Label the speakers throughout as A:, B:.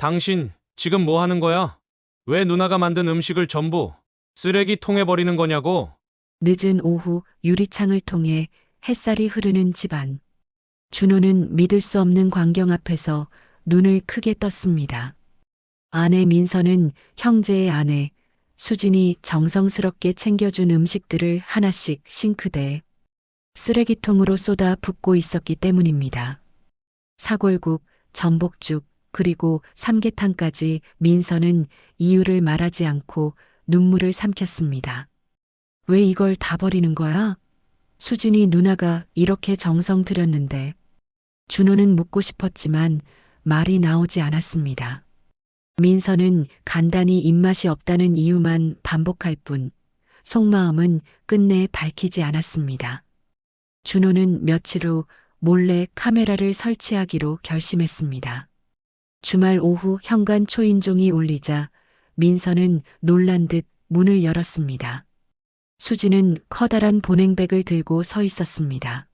A: 당신, 지금 뭐 하는 거야? 왜 누나가 만든 음식을 전부 쓰레기통에 버리는 거냐고?
B: 늦은 오후 유리창을 통해 햇살이 흐르는 집안. 준호는 믿을 수 없는 광경 앞에서 눈을 크게 떴습니다. 아내 민서는 형제의 아내, 수진이 정성스럽게 챙겨준 음식들을 하나씩 싱크대에 쓰레기통으로 쏟아 붓고 있었기 때문입니다. 사골국, 전복죽, 그리고 삼계탕까지 민서는 이유를 말하지 않고 눈물을 삼켰습니다. 왜 이걸 다 버리는 거야? 수진이 누나가 이렇게 정성 들였는데. 준호는 묻고 싶었지만 말이 나오지 않았습니다. 민서는 간단히 입맛이 없다는 이유만 반복할 뿐 속마음은 끝내 밝히지 않았습니다. 준호는 며칠 후 몰래 카메라를 설치하기로 결심했습니다. 주말 오후 현관 초인종이 울리자 민서는 놀란 듯 문을 열었습니다. 수지는 커다란 보냉백을 들고 서 있었습니다.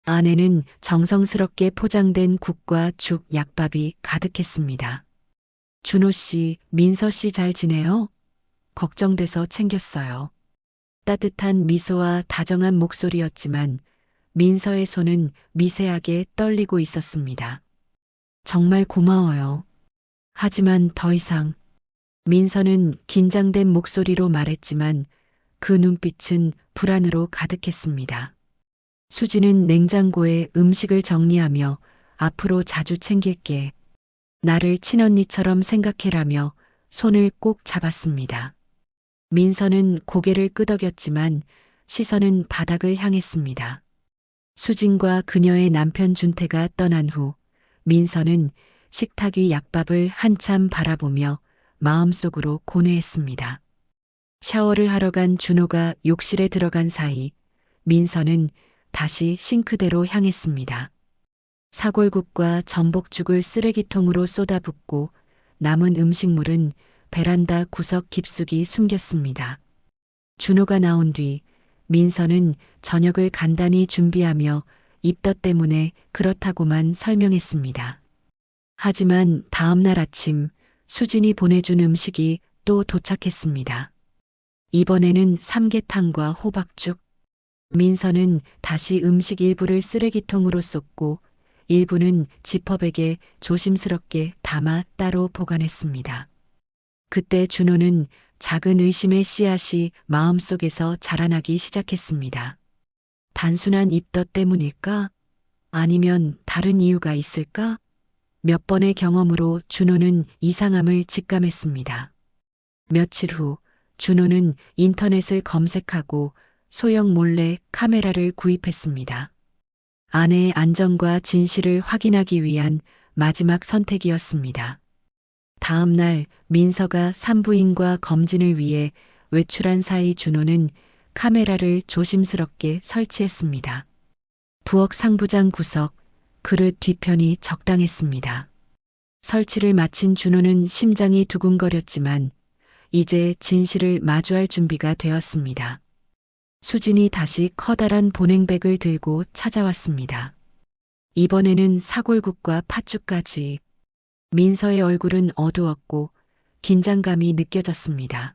B: 안에는 정성스럽게 포장된 국과 죽, 약밥이 가득했습니다. 준호 씨, 민서 씨 잘 지내요? 걱정돼서 챙겼어요. 따뜻한 미소와 다정한 목소리였지만 민서의 손은 미세하게 떨리고 있었습니다. 정말 고마워요. 하지만 더 이상. 민서는 긴장된 목소리로 말했지만 그 눈빛은 불안으로 가득했습니다. 수지는 냉장고에 음식을 정리하며 앞으로 자주 챙길게. 나를 친언니처럼 생각해라며 손을 꼭 잡았습니다. 민서는 고개를 끄덕였지만 시선은 바닥을 향했습니다. 수진과 그녀의 남편 준태가 떠난 후 민서는 식탁 위 약밥을 한참 바라보며 마음속으로 고뇌했습니다. 샤워를 하러 간 준호가 욕실에 들어간 사이 민서는 다시 싱크대로 향했습니다. 사골국과 전복죽을 쓰레기통으로 쏟아붓고 남은 음식물은 베란다 구석 깊숙이 숨겼습니다. 준호가 나온 뒤 민서는 저녁을 간단히 준비하며 입덧 때문에 그렇다고만 설명했습니다. 하지만 다음 날 아침 수진이 보내준 음식이 또 도착했습니다. 이번에는 삼계탕과 호박죽. 민서는 다시 음식 일부를 쓰레기통으로 쏟고 일부는 지퍼백에 조심스럽게 담아 따로 보관했습니다. 그때 준호는 작은 의심의 씨앗이 마음속에서 자라나기 시작했습니다. 단순한 입덧 때문일까? 아니면 다른 이유가 있을까? 몇 번의 경험으로 준호는 이상함을 직감했습니다. 며칠 후 준호는 인터넷을 검색하고 소형 몰래 카메라를 구입했습니다. 아내의 안전과 진실을 확인하기 위한 마지막 선택이었습니다. 다음 날 민서가 산부인과 검진을 위해 외출한 사이 준호는 카메라를 조심스럽게 설치했습니다. 부엌 상부장 구석, 그릇 뒤편이 적당했습니다. 설치를 마친 준호는 심장이 두근거렸지만 이제 진실을 마주할 준비가 되었습니다. 수진이 다시 커다란 보냉백을 들고 찾아왔습니다. 이번에는 사골국과 팥죽까지. 민서의 얼굴은 어두웠고 긴장감이 느껴졌습니다.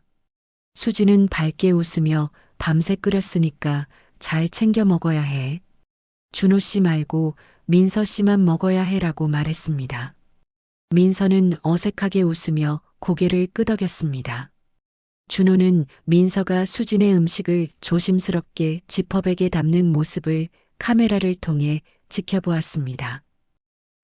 B: 수진은 밝게 웃으며 밤새 끓였으니까 잘 챙겨 먹어야 해. 준호 씨 말고 민서 씨만 먹어야 해라고 말했습니다. 민서는 어색하게 웃으며 고개를 끄덕였습니다. 준호는 민서가 수진의 음식을 조심스럽게 지퍼백에 담는 모습을 카메라를 통해 지켜보았습니다.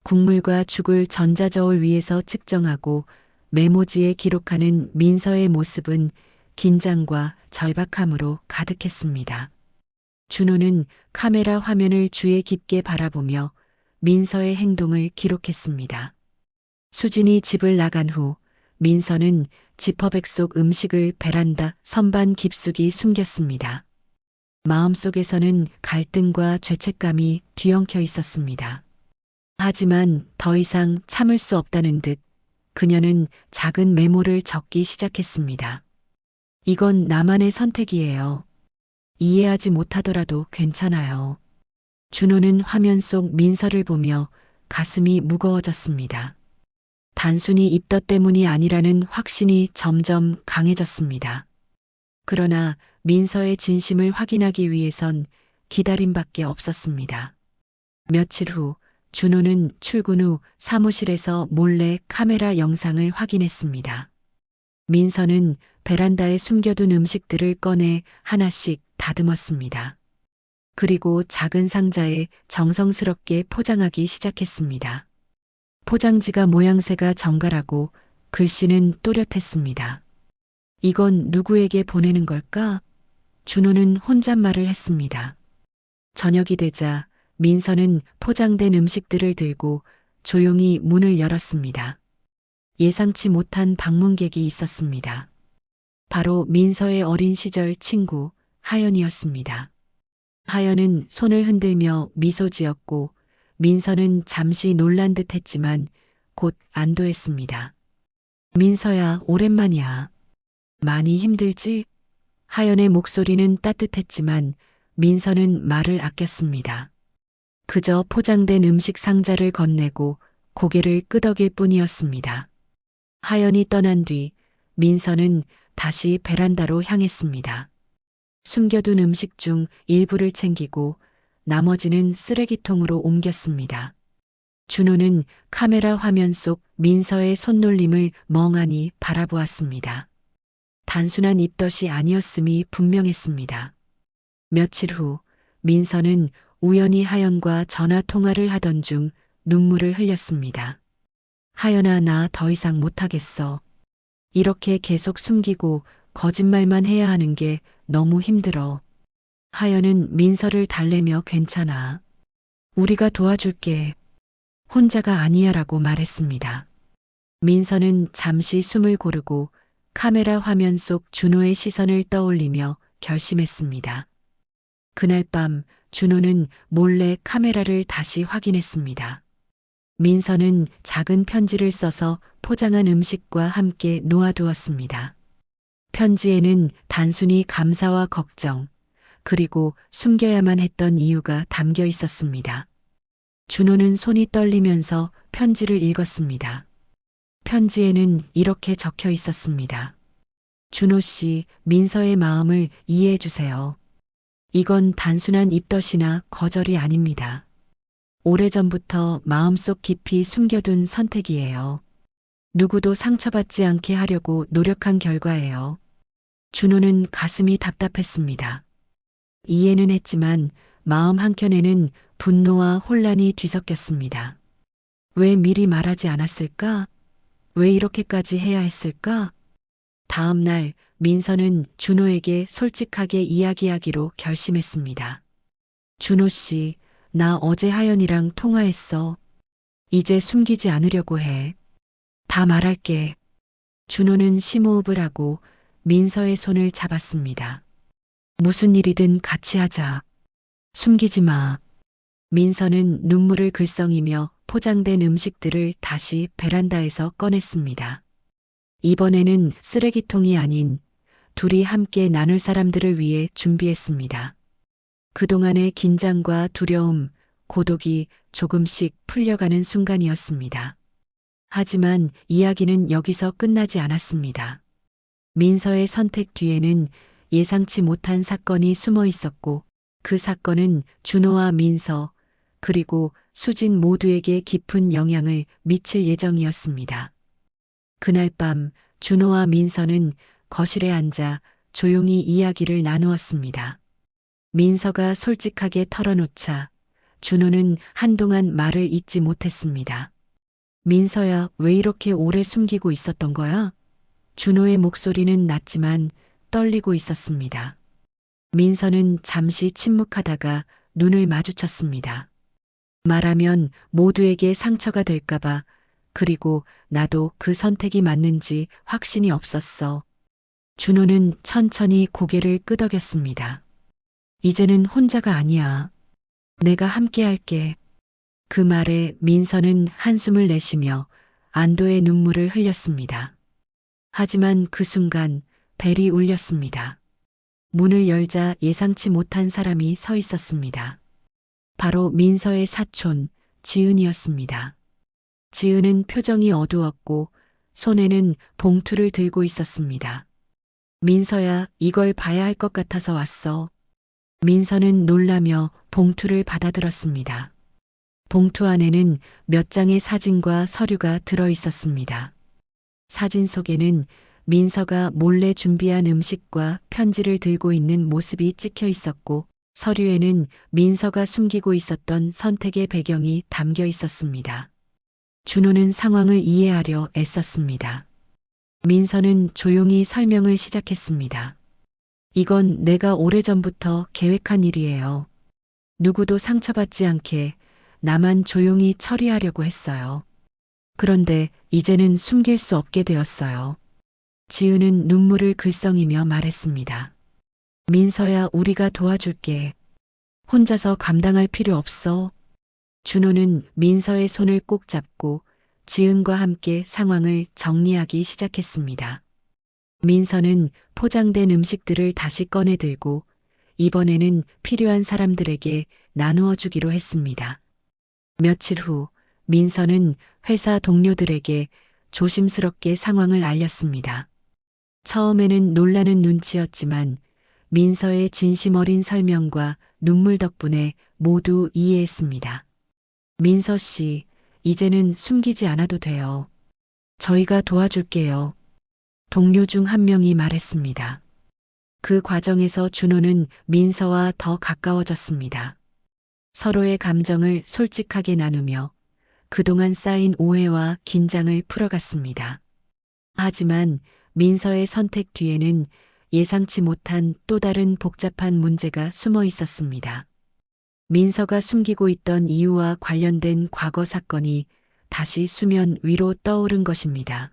B: 국물과 죽을 전자저울 위에서 측정하고 메모지에 기록하는 민서의 모습은 긴장과 절박함으로 가득했습니다. 준호는 카메라 화면을 주의 깊게 바라보며 민서의 행동을 기록했습니다. 수진이 집을 나간 후 민서는 지퍼백 속 음식을 베란다 선반 깊숙이 숨겼습니다. 마음속에서는 갈등과 죄책감이 뒤엉켜 있었습니다. 하지만 더 이상 참을 수 없다는 듯 그녀는 작은 메모를 적기 시작했습니다. 이건 나만의 선택이에요. 이해하지 못하더라도 괜찮아요. 준호는 화면 속 민서를 보며 가슴이 무거워졌습니다. 단순히 입덧 때문이 아니라는 확신이 점점 강해졌습니다. 그러나 민서의 진심을 확인하기 위해선 기다림밖에 없었습니다. 며칠 후 준호는 출근 후 사무실에서 몰래 카메라 영상을 확인했습니다. 민서는 베란다에 숨겨둔 음식들을 꺼내 하나씩 다듬었습니다. 그리고 작은 상자에 정성스럽게 포장하기 시작했습니다. 포장지가 모양새가 정갈하고 글씨는 또렷했습니다. 이건 누구에게 보내는 걸까? 준호는 혼잣말을 했습니다. 저녁이 되자 민서는 포장된 음식들을 들고 조용히 문을 열었습니다. 예상치 못한 방문객이 있었습니다. 바로 민서의 어린 시절 친구 하연이었습니다. 하연은 손을 흔들며 미소 지었고 민서는 잠시 놀란 듯 했지만 곧 안도했습니다. 민서야, 오랜만이야. 많이 힘들지? 하연의 목소리는 따뜻했지만 민서는 말을 아꼈습니다. 그저 포장된 음식 상자를 건네고 고개를 끄덕일 뿐이었습니다. 하연이 떠난 뒤 민서는 다시 베란다로 향했습니다. 숨겨둔 음식 중 일부를 챙기고 나머지는 쓰레기통으로 옮겼습니다. 준호는 카메라 화면 속 민서의 손놀림을 멍하니 바라보았습니다. 단순한 입덧이 아니었음이 분명했습니다. 며칠 후 민서는 우연히 하연과 전화 통화를 하던 중 눈물을 흘렸습니다. 하연아, 나 더 이상 못하겠어. 이렇게 계속 숨기고 거짓말만 해야 하는 게 너무 힘들어. 하연은 민서를 달래며 괜찮아. 우리가 도와줄게. 혼자가 아니야라고 말했습니다. 민서는 잠시 숨을 고르고 카메라 화면 속 준호의 시선을 떠올리며 결심했습니다. 그날 밤 준호는 몰래 카메라를 다시 확인했습니다. 민서는 작은 편지를 써서 포장한 음식과 함께 놓아두었습니다. 편지에는 단순히 감사와 걱정, 그리고 숨겨야만 했던 이유가 담겨 있었습니다. 준호는 손이 떨리면서 편지를 읽었습니다. 편지에는 이렇게 적혀 있었습니다. 준호 씨, 민서의 마음을 이해해 주세요. 이건 단순한 입덧이나 거절이 아닙니다. 오래전부터 마음속 깊이 숨겨둔 선택이에요. 누구도 상처받지 않게 하려고 노력한 결과예요. 준호는 가슴이 답답했습니다. 이해는 했지만 마음 한켠에는 분노와 혼란이 뒤섞였습니다. 왜 미리 말하지 않았을까? 왜 이렇게까지 해야 했을까? 다음 날 민서는 준호에게 솔직하게 이야기하기로 결심했습니다. 준호 씨, 나 어제 하연이랑 통화했어. 이제 숨기지 않으려고 해. 다 말할게. 준호는 심호흡을 하고 민서의 손을 잡았습니다. 무슨 일이든 같이 하자. 숨기지 마. 민서는 눈물을 글썽이며 포장된 음식들을 다시 베란다에서 꺼냈습니다. 이번에는 쓰레기통이 아닌 둘이 함께 나눌 사람들을 위해 준비했습니다. 그동안의 긴장과 두려움, 고독이 조금씩 풀려가는 순간이었습니다. 하지만 이야기는 여기서 끝나지 않았습니다. 민서의 선택 뒤에는 예상치 못한 사건이 숨어 있었고 그 사건은 준호와 민서 그리고 수진 모두에게 깊은 영향을 미칠 예정이었습니다. 그날 밤 준호와 민서는 거실에 앉아 조용히 이야기를 나누었습니다. 민서가 솔직하게 털어놓자 준호는 한동안 말을 잇지 못했습니다. 민서야, 왜 이렇게 오래 숨기고 있었던 거야? 준호의 목소리는 낮지만 떨리고 있었습니다. 민서는 잠시 침묵하다가 눈을 마주쳤습니다. 말하면 모두에게 상처가 될까봐, 그리고 나도 그 선택이 맞는지 확신이 없었어. 준호는 천천히 고개를 끄덕였습니다. 이제는 혼자가 아니야. 내가 함께 할게. 그 말에 민서는 한숨을 내쉬며 안도의 눈물을 흘렸습니다. 하지만 그 순간 벨이 울렸습니다. 문을 열자 예상치 못한 사람이 서 있었습니다. 바로 민서의 사촌, 지은이었습니다. 지은은 표정이 어두웠고 손에는 봉투를 들고 있었습니다. 민서야, 이걸 봐야 할 것 같아서 왔어. 민서는 놀라며 봉투를 받아들었습니다. 봉투 안에는 몇 장의 사진과 서류가 들어 있었습니다. 사진 속에는 민서가 몰래 준비한 음식과 편지를 들고 있는 모습이 찍혀 있었고, 서류에는 민서가 숨기고 있었던 선택의 배경이 담겨 있었습니다. 준호는 상황을 이해하려 애썼습니다. 민서는 조용히 설명을 시작했습니다. 이건 내가 오래전부터 계획한 일이에요. 누구도 상처받지 않게 나만 조용히 처리하려고 했어요. 그런데 이제는 숨길 수 없게 되었어요. 지은은 눈물을 글썽이며 말했습니다. 민서야, 우리가 도와줄게. 혼자서 감당할 필요 없어. 준호는 민서의 손을 꼭 잡고 지은과 함께 상황을 정리하기 시작했습니다. 민서는 포장된 음식들을 다시 꺼내 들고 이번에는 필요한 사람들에게 나누어 주기로 했습니다. 며칠 후 민서는 회사 동료들에게 조심스럽게 상황을 알렸습니다. 처음에는 놀라는 눈치였지만 민서의 진심 어린 설명과 눈물 덕분에 모두 이해했습니다. 민서 씨, 이제는 숨기지 않아도 돼요. 저희가 도와줄게요. 동료 중 한 명이 말했습니다. 그 과정에서 준호는 민서와 더 가까워졌습니다. 서로의 감정을 솔직하게 나누며 그동안 쌓인 오해와 긴장을 풀어갔습니다. 하지만 민서의 선택 뒤에는 예상치 못한 또 다른 복잡한 문제가 숨어 있었습니다. 민서가 숨기고 있던 이유와 관련된 과거 사건이 다시 수면 위로 떠오른 것입니다.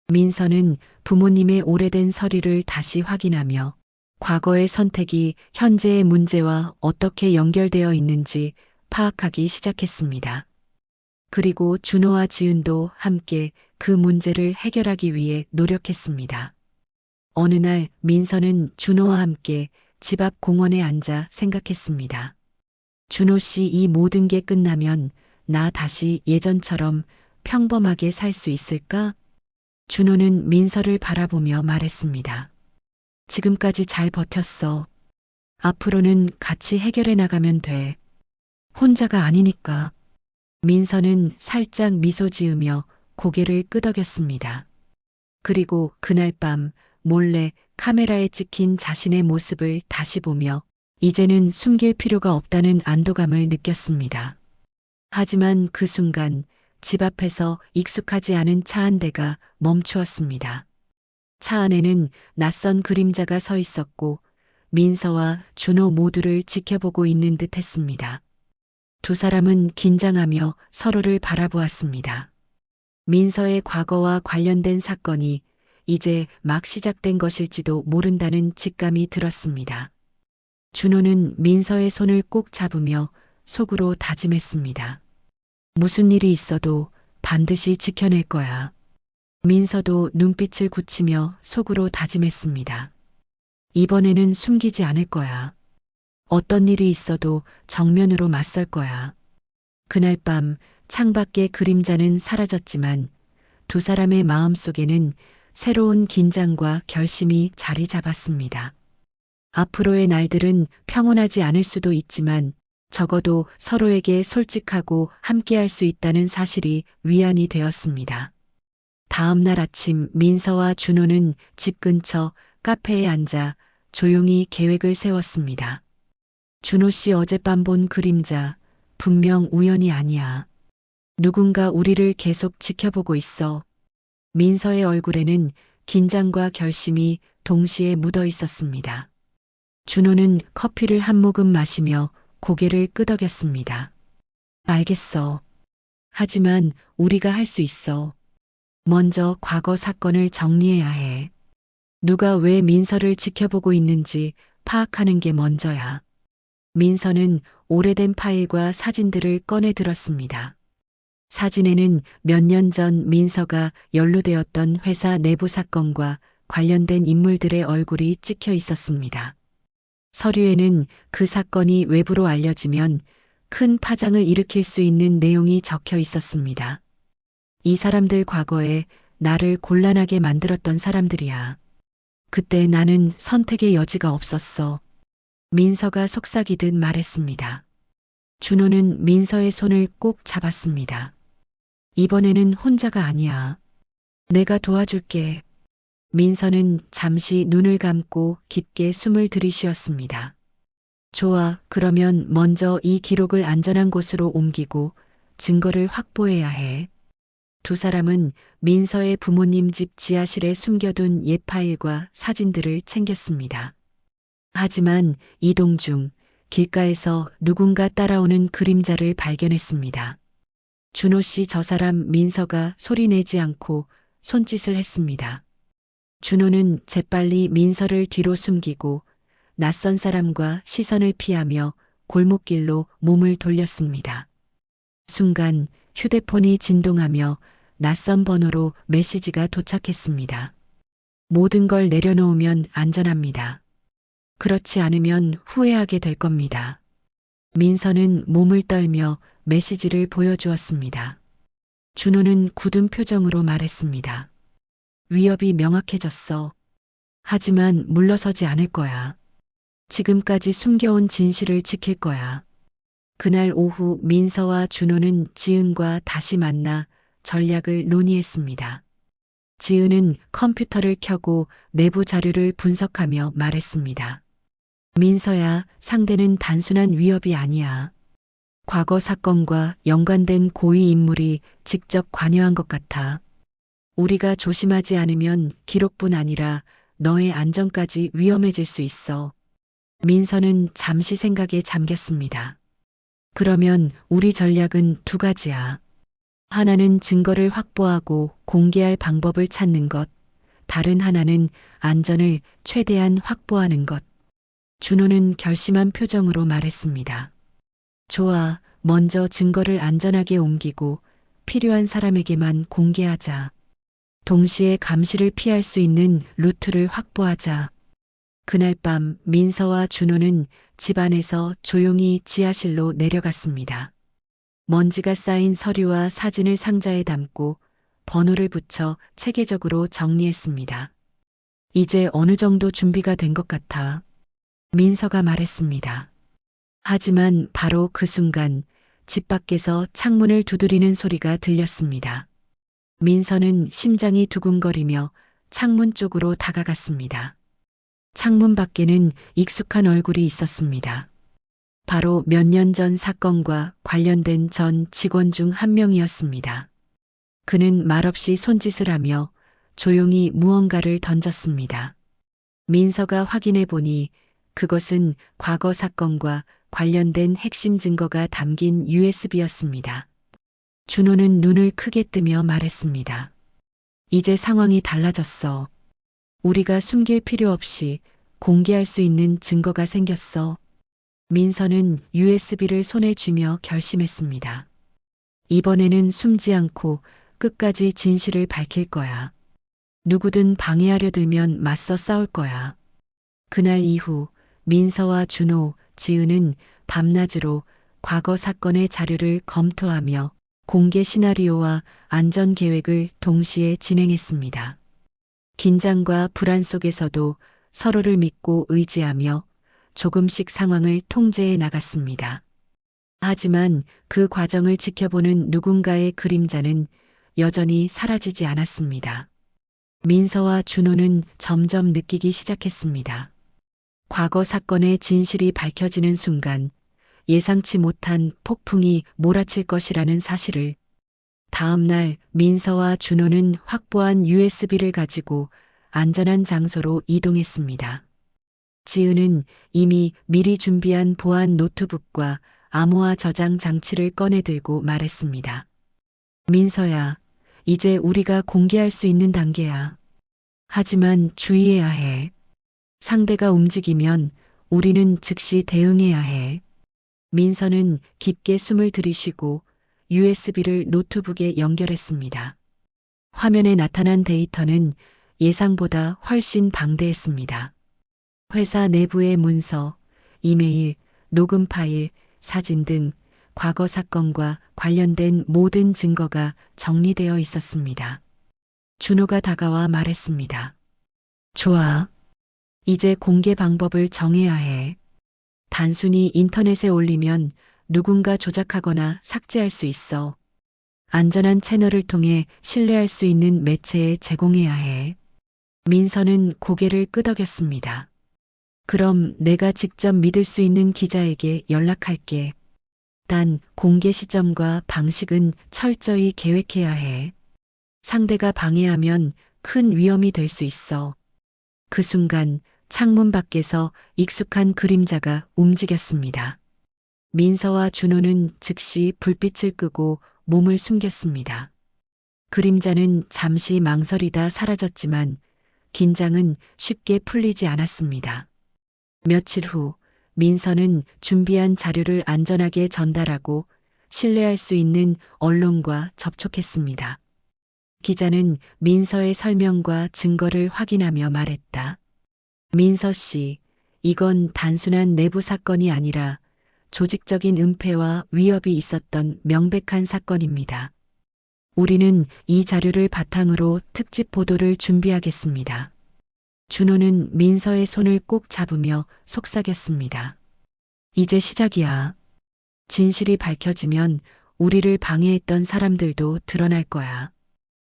B: 민서는 부모님의 오래된 서류를 다시 확인하며 과거의 선택이 현재의 문제와 어떻게 연결되어 있는지 파악하기 시작했습니다. 그리고 준호와 지은도 함께 그 문제를 해결하기 위해 노력했습니다. 어느 날 민서는 준호와 함께 집 앞 공원에 앉아 생각했습니다. 준호 씨, 이 모든 게 끝나면 나 다시 예전처럼 평범하게 살 수 있을까? 준호는 민서를 바라보며 말했습니다. 지금까지 잘 버텼어. 앞으로는 같이 해결해 나가면 돼. 혼자가 아니니까. 민서는 살짝 미소 지으며 고개를 끄덕였습니다. 그리고 그날 밤 몰래 카메라에 찍힌 자신의 모습을 다시 보며 이제는 숨길 필요가 없다는 안도감을 느꼈습니다. 하지만 그 순간 집 앞에서 익숙하지 않은 차 한 대가 멈추었습니다. 차 안에는 낯선 그림자가 서 있었고 민서와 준호 모두를 지켜보고 있는 듯 했습니다. 두 사람은 긴장하며 서로를 바라보았습니다. 민서의 과거와 관련된 사건이 이제 막 시작된 것일지도 모른다는 직감이 들었습니다. 준호는 민서의 손을 꼭 잡으며 속으로 다짐했습니다. 무슨 일이 있어도 반드시 지켜낼 거야. 민서도 눈빛을 굳히며 속으로 다짐했습니다. 이번에는 숨기지 않을 거야. 어떤 일이 있어도 정면으로 맞설 거야. 그날 밤 창밖의 그림자는 사라졌지만 두 사람의 마음속에는 새로운 긴장과 결심이 자리 잡았습니다. 앞으로의 날들은 평온하지 않을 수도 있지만 적어도 서로에게 솔직하고 함께할 수 있다는 사실이 위안이 되었습니다. 다음 날 아침 민서와 준호는 집 근처 카페에 앉아 조용히 계획을 세웠습니다. 준호 씨, 어젯밤 본 그림자 분명 우연이 아니야. 누군가 우리를 계속 지켜보고 있어. 민서의 얼굴에는 긴장과 결심이 동시에 묻어 있었습니다. 준호는 커피를 한 모금 마시며 고개를 끄덕였습니다. 알겠어. 하지만 우리가 할 수 있어. 먼저 과거 사건을 정리해야 해. 누가 왜 민서를 지켜보고 있는지 파악하는 게 먼저야. 민서는 오래된 파일과 사진들을 꺼내 들었습니다. 사진에는 몇 년 전 민서가 연루되었던 회사 내부 사건과 관련된 인물들의 얼굴이 찍혀 있었습니다. 서류에는 그 사건이 외부로 알려지면 큰 파장을 일으킬 수 있는 내용이 적혀 있었습니다. 이 사람들 과거에 나를 곤란하게 만들었던 사람들이야. 그때 나는 선택의 여지가 없었어. 민서가 속삭이듯 말했습니다. 준호는 민서의 손을 꼭 잡았습니다. 이번에는 혼자가 아니야. 내가 도와줄게. 민서는 잠시 눈을 감고 깊게 숨을 들이쉬었습니다. 좋아, 그러면 먼저 이 기록을 안전한 곳으로 옮기고 증거를 확보해야 해. 두 사람은 민서의 부모님 집 지하실에 숨겨둔 옛 파일과 사진들을 챙겼습니다. 하지만 이동 중 길가에서 누군가 따라오는 그림자를 발견했습니다. 준호 씨, 저 사람. 민서가 소리내지 않고 손짓을 했습니다. 준호는 재빨리 민서를 뒤로 숨기고 낯선 사람과 시선을 피하며 골목길로 몸을 돌렸습니다. 순간 휴대폰이 진동하며 낯선 번호로 메시지가 도착했습니다. 모든 걸 내려놓으면 안전합니다. 그렇지 않으면 후회하게 될 겁니다. 민서는 몸을 떨며 메시지를 보여주었습니다. 준호는 굳은 표정으로 말했습니다. 위협이 명확해졌어. 하지만 물러서지 않을 거야. 지금까지 숨겨온 진실을 지킬 거야. 그날 오후 민서와 준호는 지은과 다시 만나 전략을 논의했습니다. 지은은 컴퓨터를 켜고 내부 자료를 분석하며 말했습니다. 민서야, 상대는 단순한 위협이 아니야. 과거 사건과 연관된 고위 인물이 직접 관여한 것 같아. 우리가 조심하지 않으면 기록뿐 아니라 너의 안전까지 위험해질 수 있어. 민서는 잠시 생각에 잠겼습니다. 그러면 우리 전략은 두 가지야. 하나는 증거를 확보하고 공개할 방법을 찾는 것, 다른 하나는 안전을 최대한 확보하는 것. 준호는 결심한 표정으로 말했습니다. 좋아, 먼저 증거를 안전하게 옮기고 필요한 사람에게만 공개하자. 동시에 감시를 피할 수 있는 루트를 확보하자. 그날 밤 민서와 준호는 집 안에서 조용히 지하실로 내려갔습니다. 먼지가 쌓인 서류와 사진을 상자에 담고 번호를 붙여 체계적으로 정리했습니다. 이제 어느 정도 준비가 된 것 같아. 민서가 말했습니다. 하지만 바로 그 순간 집 밖에서 창문을 두드리는 소리가 들렸습니다. 민서는 심장이 두근거리며 창문 쪽으로 다가갔습니다. 창문 밖에는 익숙한 얼굴이 있었습니다. 바로 몇 년 전 사건과 관련된 전 직원 중 한 명이었습니다. 그는 말없이 손짓을 하며 조용히 무언가를 던졌습니다. 민서가 확인해 보니 그것은 과거 사건과 관련된 핵심 증거가 담긴 USB였습니다. 준호는 눈을 크게 뜨며 말했습니다. 이제 상황이 달라졌어. 우리가 숨길 필요 없이 공개할 수 있는 증거가 생겼어. 민서는 USB를 손에 쥐며 결심했습니다. 이번에는 숨지 않고 끝까지 진실을 밝힐 거야. 누구든 방해하려 들면 맞서 싸울 거야. 그날 이후 민서와 준호, 지은은 밤낮으로 과거 사건의 자료를 검토하며 공개 시나리오와 안전 계획을 동시에 진행했습니다. 긴장과 불안 속에서도 서로를 믿고 의지하며 조금씩 상황을 통제해 나갔습니다. 하지만 그 과정을 지켜보는 누군가의 그림자는 여전히 사라지지 않았습니다. 민서와 준호는 점점 느끼기 시작했습니다. 과거 사건의 진실이 밝혀지는 순간 예상치 못한 폭풍이 몰아칠 것이라는 사실을. 다음 날 민서와 준호는 확보한 USB를 가지고 안전한 장소로 이동했습니다. 지은은 이미 미리 준비한 보안 노트북과 암호화 저장 장치를 꺼내 들고 말했습니다. 민서야, 이제 우리가 공개할 수 있는 단계야. 하지만 주의해야 해. 상대가 움직이면 우리는 즉시 대응해야 해. 민서는 깊게 숨을 들이쉬고 USB를 노트북에 연결했습니다. 화면에 나타난 데이터는 예상보다 훨씬 방대했습니다. 회사 내부의 문서, 이메일, 녹음 파일, 사진 등 과거 사건과 관련된 모든 증거가 정리되어 있었습니다. 준호가 다가와 말했습니다. 좋아. 이제 공개 방법을 정해야 해. 단순히 인터넷에 올리면 누군가 조작하거나 삭제할 수 있어. 안전한 채널을 통해 신뢰할 수 있는 매체에 제공해야 해. 민서는 고개를 끄덕였습니다. 그럼 내가 직접 믿을 수 있는 기자에게 연락할게. 단 공개 시점과 방식은 철저히 계획해야 해. 상대가 방해하면 큰 위험이 될 수 있어. 그 순간 창문 밖에서 익숙한 그림자가 움직였습니다. 민서와 준호는 즉시 불빛을 끄고 몸을 숨겼습니다. 그림자는 잠시 망설이다 사라졌지만 긴장은 쉽게 풀리지 않았습니다. 며칠 후 민서는 준비한 자료를 안전하게 전달하고 신뢰할 수 있는 언론과 접촉했습니다. 기자는 민서의 설명과 증거를 확인하며 말했다. 민서 씨, 이건 단순한 내부 사건이 아니라 조직적인 은폐와 위협이 있었던 명백한 사건입니다. 우리는 이 자료를 바탕으로 특집 보도를 준비하겠습니다. 준호는 민서의 손을 꼭 잡으며 속삭였습니다. 이제 시작이야. 진실이 밝혀지면 우리를 방해했던 사람들도 드러날 거야.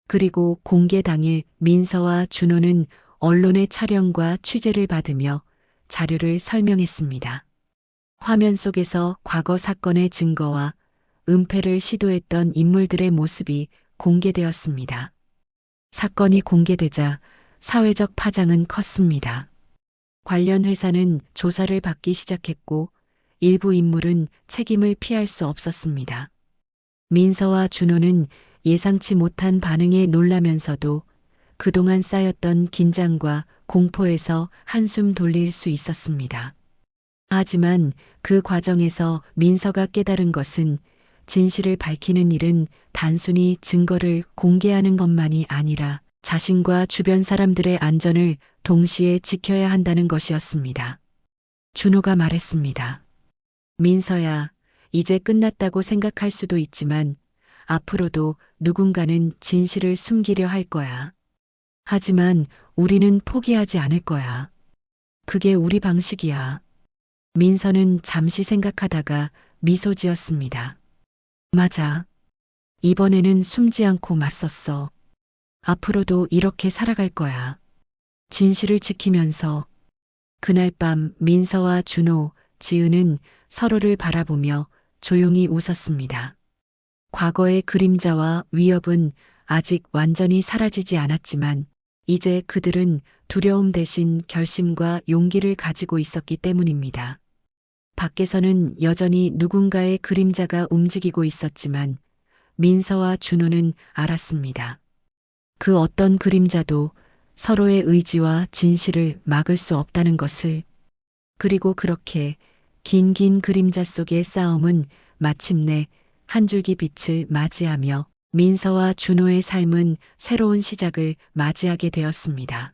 B: 그리고 공개 당일 민서와 준호는 언론의 촬영과 취재를 받으며 자료를 설명했습니다. 화면 속에서 과거 사건의 증거와 은폐를 시도했던 인물들의 모습이 공개되었습니다. 사건이 공개되자 사회적 파장은 컸습니다. 관련 회사는 조사를 받기 시작했고 일부 인물은 책임을 피할 수 없었습니다. 민서와 준호는 예상치 못한 반응에 놀라면서도 그동안 쌓였던 긴장과 공포에서 한숨 돌릴 수 있었습니다. 하지만 그 과정에서 민서가 깨달은 것은 진실을 밝히는 일은 단순히 증거를 공개하는 것만이 아니라 자신과 주변 사람들의 안전을 동시에 지켜야 한다는 것이었습니다. 준호가 말했습니다. 민서야, 이제 끝났다고 생각할 수도 있지만 앞으로도 누군가는 진실을 숨기려 할 거야. 하지만 우리는 포기하지 않을 거야. 그게 우리 방식이야. 민서는 잠시 생각하다가 미소 지었습니다. 맞아. 이번에는 숨지 않고 맞섰어. 앞으로도 이렇게 살아갈 거야. 진실을 지키면서. 그날 밤 민서와 준호, 지은은 서로를 바라보며 조용히 웃었습니다. 과거의 그림자와 위협은 아직 완전히 사라지지 않았지만 이제 그들은 두려움 대신 결심과 용기를 가지고 있었기 때문입니다. 밖에서는 여전히 누군가의 그림자가 움직이고 있었지만 민서와 준호는 알았습니다. 그 어떤 그림자도 서로의 의지와 진실을 막을 수 없다는 것을. 그리고 그렇게 긴 그림자 속의 싸움은 마침내 한 줄기 빛을 맞이하며 민서와 준호의 삶은 새로운 시작을 맞이하게 되었습니다.